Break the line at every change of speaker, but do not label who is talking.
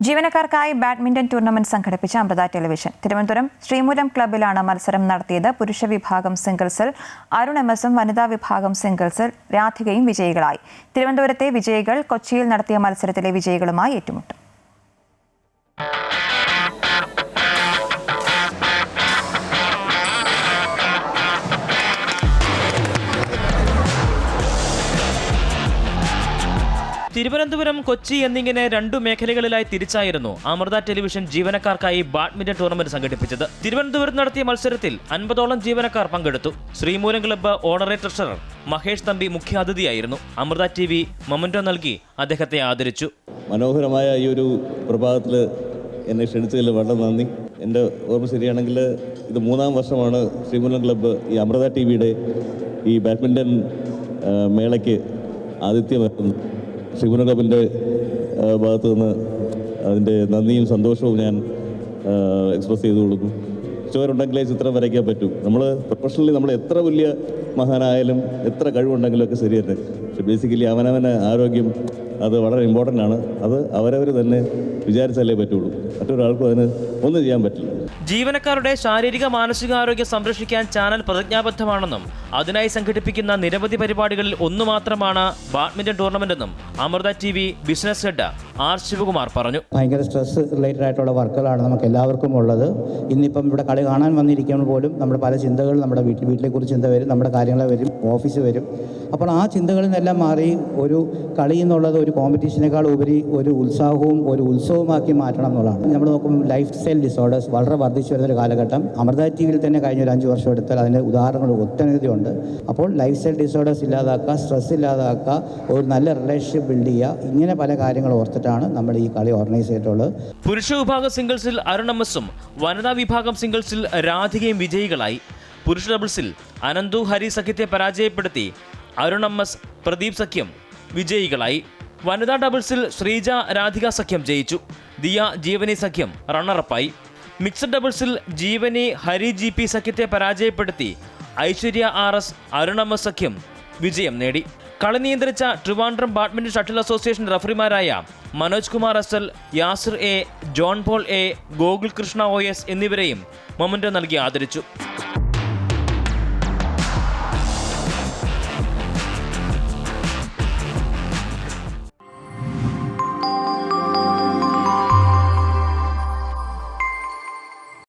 ജീവനക്കാർക്കായി badminton tournament സംഘടിപ്പിച്ച Amrita television Thiruvananthapuram Sreemoolam ക്ലബ്ബിലാണ് മത്സരം നടത്തിയത്. പുരുഷ വിഭാഗം സിംഗിൾസിൽ അരുൺ എം.എസും വനിതാ വിഭാഗം സിംഗിൾസിൽ രാധികയും വിജയികളായി. തിരുവനന്തപുരത്തെ വിജയികൾ കൊച്ചിയിൽ നടത്തിയ മത്സരത്തിലെ വിജയികളുമായി ഏറ്റുമുട്ടും.
തിരുവനന്തപുരം, കൊച്ചി എന്നിങ്ങനെ 2 മേഖലകളിലായി തിരിച്ചായിരുന്നു അമൃത ടെലിവിഷൻ ജീവനക്കാർക്കായി ബാഡ്മിന്റൺ ടൂർണമെന്റ് സംഘടിപ്പിച്ചത്. തിരുവനന്തപുരത്ത് നടത്തിയ മത്സരത്തിൽ 50ഓളം ജീവനക്കാർ പങ്കെടുത്തു. Sreemoolam club honorary treasurer Mahesh Thampi മുഖ്യാതിഥിയായിരുന്നു. അമൃത TV മൊമെന്റോ നൽകി അദ്ദേഹത്തെ ആദരിച്ചു.
മനോഹരമായ ഈ ഒരു പ്രഭാതത്തിൽ എന്നെ ക്ഷണിച്ചതിൽ വളരെ നന്ദി. എൻ്റെ ഓർമ്മ ശരിയാണെങ്കിൽ ഇത് 3-ാം വർഷമാണ് ശ്രീമൂലം ക്ലബ്ബ് ഈ അമൃത TVയുടെ ഈ ബാഡ്മിൻ്റൺ മേളയ്ക്ക് ആതിഥ്യമേറുന്നത്. ശ്രീമൂലം ക്ലബിൻ്റെ ഭാഗത്തു നിന്ന് അതിൻ്റെ നന്ദിയും സന്തോഷവും ഞാൻ എക്സ്പ്രസ് ചെയ്തു കൊടുക്കും. ചോരുണ്ടെങ്കിലേ ചിത്രം വരയ്ക്കാൻ പറ്റൂ. നമ്മൾ പ്രൊഫഷണലി നമ്മൾ എത്ര വലിയ മഹാനായാലും എത്ര കഴിവുണ്ടെങ്കിലും ഒക്കെ ശരി തന്നെ. പക്ഷെ ബേസിക്കലി അവനവൻ്റെ ആരോഗ്യം അത് വളരെ ഇമ്പോർട്ടൻ്റ് ആണ്. അത് അവരവർ തന്നെ വിചാരിച്ചാലേ പറ്റുള്ളൂ. മറ്റൊരാൾക്കും അതിന് ഒന്നും ചെയ്യാൻ പറ്റില്ല.
ജീവനക്കാരുടെ ശാരീരിക മാനസികാരോഗ്യം സംരക്ഷിക്കാൻ ചാനൽ പ്രതിജ്ഞാബദ്ധമാണെന്നും അതിനായി സംഘടിപ്പിക്കുന്ന നിരവധി പരിപാടികളിൽ ഒന്നു മാത്രമാണ് ബാഡ്മിന്റൺ ടൂർണമെന്റ് എന്നും Amrita TV business head R Sivakumar പറഞ്ഞു.
ഭയങ്കര സ്ട്രെസ് റിലേറ്റഡ് ആയിട്ടുള്ള വർക്കുകളാണ് നമുക്ക് എല്ലാവർക്കും ഉള്ളത്. ഇന്നിപ്പം ഇവിടെ കളി കാണാൻ വന്നിരിക്കുമ്പോൾ പോലും നമ്മുടെ പല ചിന്തകൾ നമ്മുടെ വീട്ടിലെക്കുറിച്ച് ചിന്ത വരും, നമ്മുടെ കാര്യങ്ങൾ വരും, ഓഫീസ് വരും. അപ്പോൾ ആ ചിന്തകളിൽ നിന്നെല്ലാം മാറി ഒരു കളി എന്നുള്ളത് ഒരു കോമ്പറ്റീഷനേക്കാൾ ഉപരി ഒരു ഉത്സാഹവും ഒരു ഉത്സവമാക്കി മാറ്റണം എന്നുള്ളതാണ്. നമ്മൾ നോക്കുമ്പോൾ ലൈഫ് സ്റ്റൈൽ ഡിസോർഡേഴ്സ് വളരെ വർദ്ധിച്ചു വരുന്നൊരു കാലഘട്ടം. അമൃത TVയിൽ തന്നെ കഴിഞ്ഞ ഒരു 5 വർഷം എടുത്താൽ അതിൻ്റെ ഉദാഹരണങ്ങൾ ഒട്ടനവധിയുണ്ട്. അപ്പോൾ ലൈഫ് സ്റ്റൈൽ ഡിസോർഡേഴ്സ് ഇല്ലാതാക്കുക, സ്ട്രെസ് ഇല്ലാതാക്കുക, ഒരു നല്ല റിലേഷൻഷിപ്പ് ബിൽഡ് ചെയ്യുക, ഇങ്ങനെ പല കാര്യങ്ങൾ ഓർത്തിട്ടാണ് നമ്മൾ ഈ കളി ഓർഗനൈസ് ചെയ്തിട്ടുള്ളത്.
പുരുഷ വിഭാഗം സിംഗിൾസിൽ അരുൺ എം.എസും വനിതാ വിഭാഗം സിംഗിൾസിൽ രാധികയും വിജയികളായി. പുരുഷ ഡബിൾസിൽ അനന്തു ഹരി സഖ്യത്തെ പരാജയപ്പെടുത്തി അരുൺ എം.എസ് പ്രദീപ് സഖ്യം വിജയികളായി. വനിതാ ഡബിൾസിൽ ശ്രീജ രാധിക സഖ്യം ജയിച്ചു. ദിയ ജീവനി സഖ്യം റണ്ണറപ്പായി. മിക്സഡ് ഡബിൾസിൽ ജീവനി ഹരി GP സഖ്യത്തെ പരാജയപ്പെടുത്തി ഐശ്വര്യ RS അരുൺ എം.എസ് സഖ്യം വിജയം നേടി. കളി നിയന്ത്രിച്ച ട്രിവാൻഡ്രം ബാഡ്മിന്റൺ ഷട്ടിൽ അസോസിയേഷൻ റഫറിമാരായ Manoj Kumar SL, Yasir A, John Paul A, Gokul Krishna OS എന്നിവരെയും മൊമെന്റോ നൽകി ആദരിച്ചു.